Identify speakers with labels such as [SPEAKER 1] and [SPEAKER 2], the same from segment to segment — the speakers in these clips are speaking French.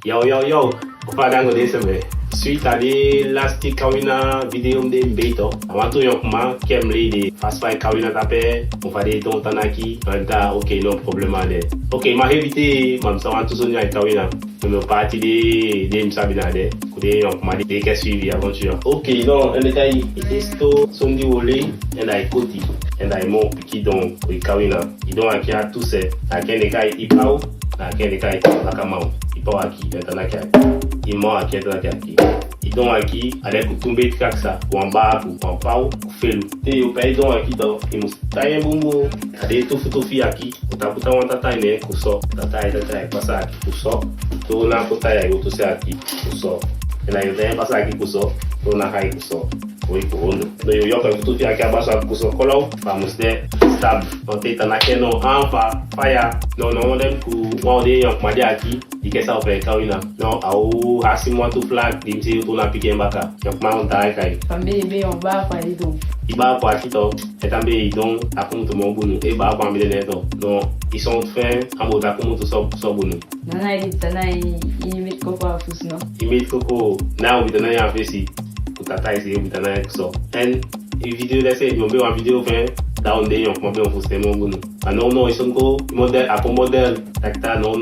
[SPEAKER 1] Yo, Padang desse me. Suite à des lastik kawina vidéo de mbeto. Avant tout yon kuma kemli de fast fight kawina tape. On va des ton tanaki. Ok, non problème de. Ok, ma évité mam sa tout son yon kawina. Me parti de msabina de. Kude yon kuma de ke suivi aventure. Ok, non, en détail, isto son di wole en ay koti. En ay mo piki don kawina. Idon aki a tout se. Aken de kai ipao. Aken de kai lakamau. Ipao aki tanaki. Imo aqui aqui. Então aqui, ale kutumbe kaksa, wamba ku pau, felu. Te eu pei don aqui do, imus taye bumbu. Ade tufi aqui, utaputa wanta taine kuso. Tatai passa aqui kuso. To na kotaya eu to se aqui kuso. Ela eu tenho passar aqui kuso, to na kai kuso. Oi kuondo. No eu yoka tufi aqui abaixo kuso kolou, vamos de stab. Não tem tanake no anfa, fire. No dem ku wande yok made aqui. Ike sa ope kawina. No, au hasi mo tu flag dim si tu na pike mbaka. Yok ma on tai kai.
[SPEAKER 2] Fambe be on ba kwa dito.
[SPEAKER 1] Iba kwa kito. Etambe idon akum tu mo bunu. E ba kwa mbele neto. No, ils sont faits amo da kumu tu so bunu.
[SPEAKER 2] Tanai imit ko kwa fusno.
[SPEAKER 1] Imit koko na ubitana ya fesi. Kutatai se ubitana ya so. En video desse yo be one video fin down day yok mo be on fuste mo bunu. No, ils sont go modèle à modèle takta no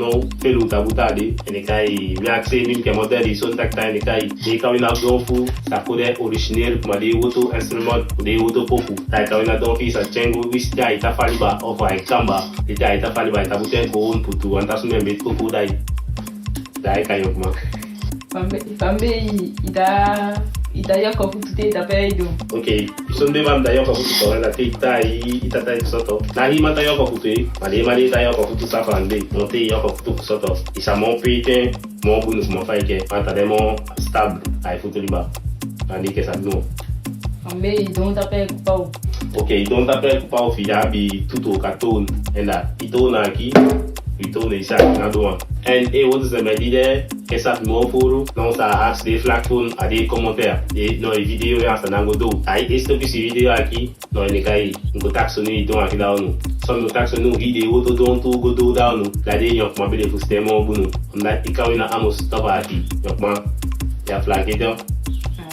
[SPEAKER 1] felu tabutade enekai mi accès mim que modèle ils sont takta enekai de kawina donfu ça pode original kuma de auto instrument de auto popu ta kawina donfi sa chengo wis da ita faliba of ai kamba ita faliba ita buten ko on putu anta sume bet ko dai kayo kuma
[SPEAKER 2] fambe ita yoko futute ita peido.
[SPEAKER 1] Ok, ils de mam da yoko futu la ita soto. Na hi mata yoko futu, mali ta yoko futu sa fande. No te yoko futu soto. Isa mon pete, mon bunu mo faike, anta demo stable ai futu liba. Andi ke sa no.
[SPEAKER 2] Fambe idon ta pe kupau.
[SPEAKER 1] Ok, idon ta pe kupau fiya bi tuto katon enda itona aqui. Então deixa na doa. E outros também que sabe mo furo, não sa as de flacon a de commentaire. E no vídeo já está na godo. Aí este vídeo aqui, no ele cai, no taxoni então aqui dá no. Só no taxoni vídeo outro don tu godo dá no. Lá de yok ma bele fustemo bunu. Na ikawina amos tava aqui. Yok ma ya flag então.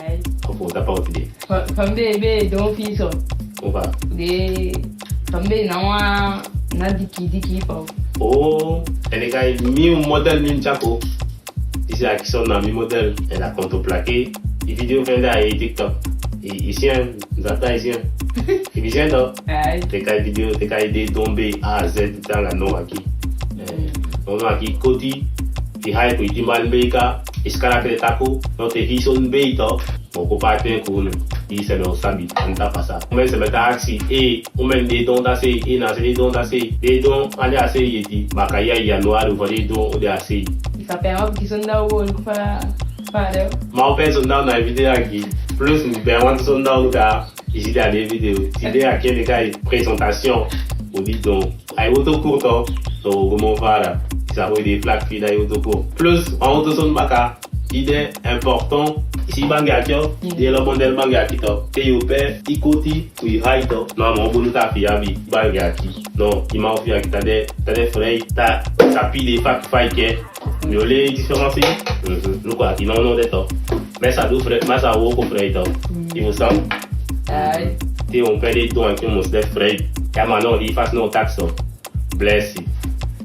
[SPEAKER 2] Ai.
[SPEAKER 1] Opo tá pa outro.
[SPEAKER 2] Fambe be don fiso.
[SPEAKER 1] Opa.
[SPEAKER 2] De fambe na diki pau.
[SPEAKER 1] Oh, elle a mis un modèle Nunchako. Ici, à qui sont dans mi modèle, elle a contreplaqué. Les vidéos fait là et TikTok. Et ici, nous attendons ici. Et bien, non. T'es qu'à vidéo, t'es qu'à aider tomber A à Z, tout ça, là, non, aquí. Non, aquí, Koti. Et hype, il dit mal, Beka. Et ce qu'elle a fait, Tako. Non, t'es qui sont Beka. Bon, qu'on parle bien, qu'on il se le sabi, on t'a pas ça. On met se mettre à axi et on met des dons d'assez et n'a des dons d'assez. Des dons, allez assez, il dit. Bakaya, il y a noir, ou des dons, ou des assez.
[SPEAKER 2] Ça permet qu'ils sont là où on peut faire.
[SPEAKER 1] Ma opère sont dans la vidéo qui plus nous permet de sont dans le cas. Ici, dans les vidéos. Si il y a quelqu'un présentation, ou dit donc, à autocourt, donc, comment faire? Ça va des flaques filles à autocourt. Plus, en auto son baka, idée important. Ici bangakyo, il y a le modèle bangakito. Te yope, ikoti, oui haito. Non, mon bon ta fi abi bangaki. Non, il m'a offert t'as des frais, t'as pile des fac faike. Mais les différences, nous quoi, qui non de toi. Mais ça doit frais, mais ça vaut qu'on frais toi. Il vous semble?
[SPEAKER 2] Aïe.
[SPEAKER 1] Te on paie des dons qui ont des frais. Y'a maintenant, il fasse nos taxes. Blessé.